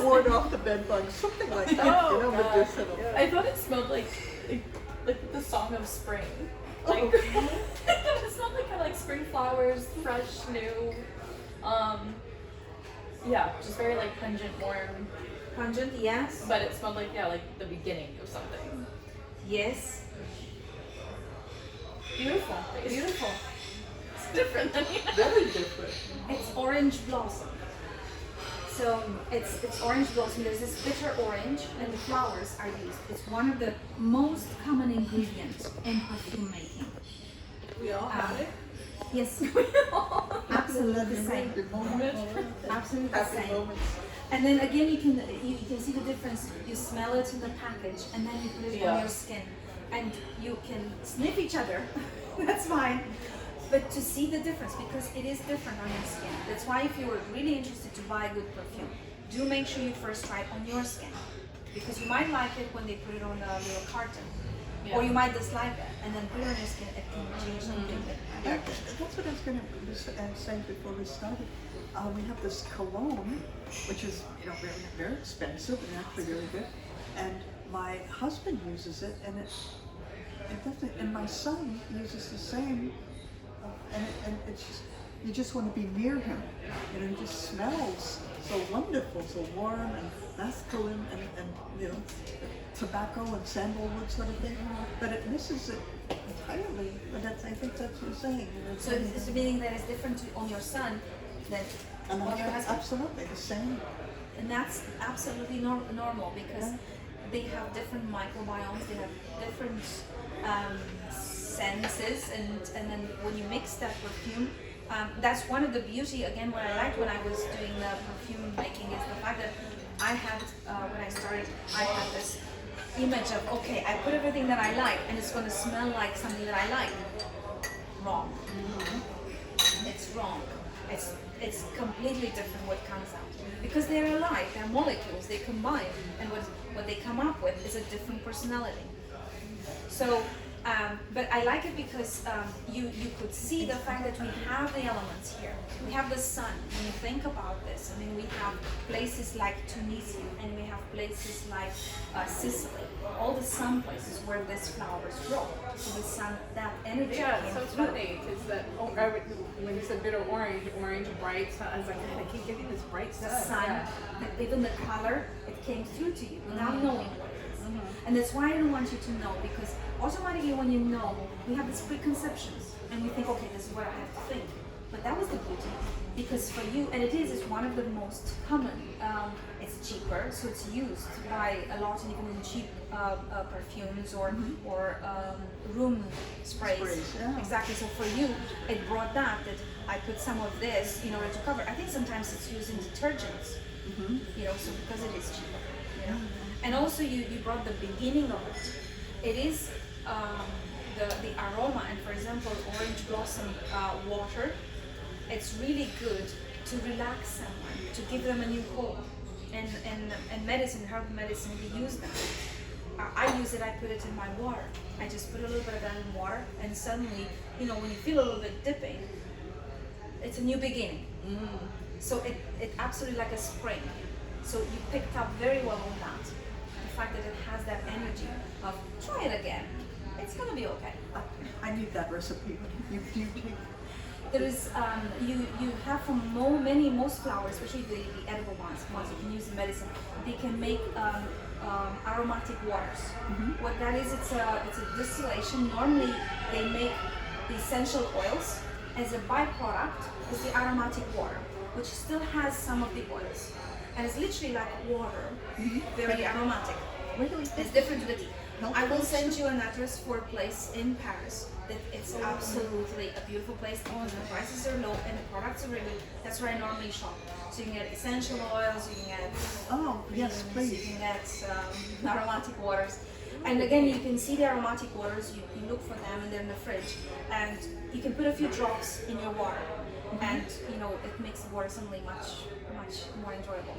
ward off the bed bugs, something like that, medicinal. I thought it smelled like the song of spring. Like Okay. it smelled like kind of like spring flowers, fresh, new. Yeah, just very like pungent, warm. Pungent, yes. But it smelled like like the beginning of something. Yes. Beautiful. Beautiful. It's different than Very different. It's orange blossom. So it's orange blossom. There's this bitter orange, and the flowers are used. It's one of the most common ingredients in perfume making. We all have it. Yes, absolutely the same. Absolutely the Happy same. moments. And then again, you can see the difference. You smell it in the package, and then you put it on your skin, and you can sniff each other. That's fine. But to see the difference, because it is different on your skin. That's why if you were really interested to buy good perfume, do make sure you first try it on your skin, because you might like it when they put it on a little carton, or you might dislike it, and then put it on your skin. It can change completely. That's what I was going to say before we started. We have this cologne, which is very, very expensive and actually really good. And my husband uses it, and it doesn't. And my son uses the same. And it's just, you just want to be near him. He just smells so wonderful, so warm and masculine, and tobacco and sandalwood sort of thing. But it misses it entirely. But I think that's what you're saying. So it's meaning that it's different on your son than on your husband. Absolutely the same. And that's absolutely normal, because they have different microbiomes, they have different senses, and then when you mix that perfume, that's one of the beauty, again, what I liked when I was doing the perfume making is the fact that I had, when I started, I had this image of, okay, I put everything that I like and it's going to smell like something that I like. Wrong. It's wrong. It's completely different what comes out, because they're alike, they're molecules, they combine, and what they come up with is a different personality. So, but I like it because you could see the fact that we have the elements here. We have the sun. When you think about this, I mean, we have places like Tunisia, and we have places like Sicily. All the sun places where these flowers grow. So the sun, that energy. Yeah, came so it's through. funny because when you said bitter orange, bright sun, I was like, God, I keep getting this bright The sun. sun, even the color, it came through to you without knowing what it is. And that's why I don't want you to know, because automatically when you know, we have these preconceptions and we think, okay, this is what I have to think. But that was the beauty, because for you, and it's one of the most common. It's cheaper, so it's used by a lot, and even in cheap perfumes or room sprays. Exactly. So for you, it brought that I put some of this in order to cover. I think sometimes it's used in detergents. So because it is cheaper. And also you brought the beginning of it. It is the aroma, and for example, orange blossom water. It's really good to relax someone, to give them a new hope. And medicine, herb medicine, we use them. I use it. I put it in my water. I just put a little bit of that in water, and suddenly, when you feel a little bit dipping, it's a new beginning. So it absolutely like a spring. So you picked up very well on that. The fact that it has that energy of try it again. It's gonna be okay. I need that recipe. You take. There is you have from most flowers, especially the edible ones you can use in medicine. They can make aromatic waters. What that is, it's a distillation. Normally they make the essential oils. As a byproduct is the aromatic water, which still has some of the oils, and it's literally like water, very aromatic. It's different to the tea. I will send you an address for a place in Paris that it's absolutely a beautiful place, because the prices are low and the products are really good. That's where I normally shop. So you can get essential oils, you can get yes, please. You can get aromatic waters. And again, you can see the aromatic waters, you look for them, and they're in the fridge. And you can put a few drops in your water, and it makes the water suddenly much more enjoyable.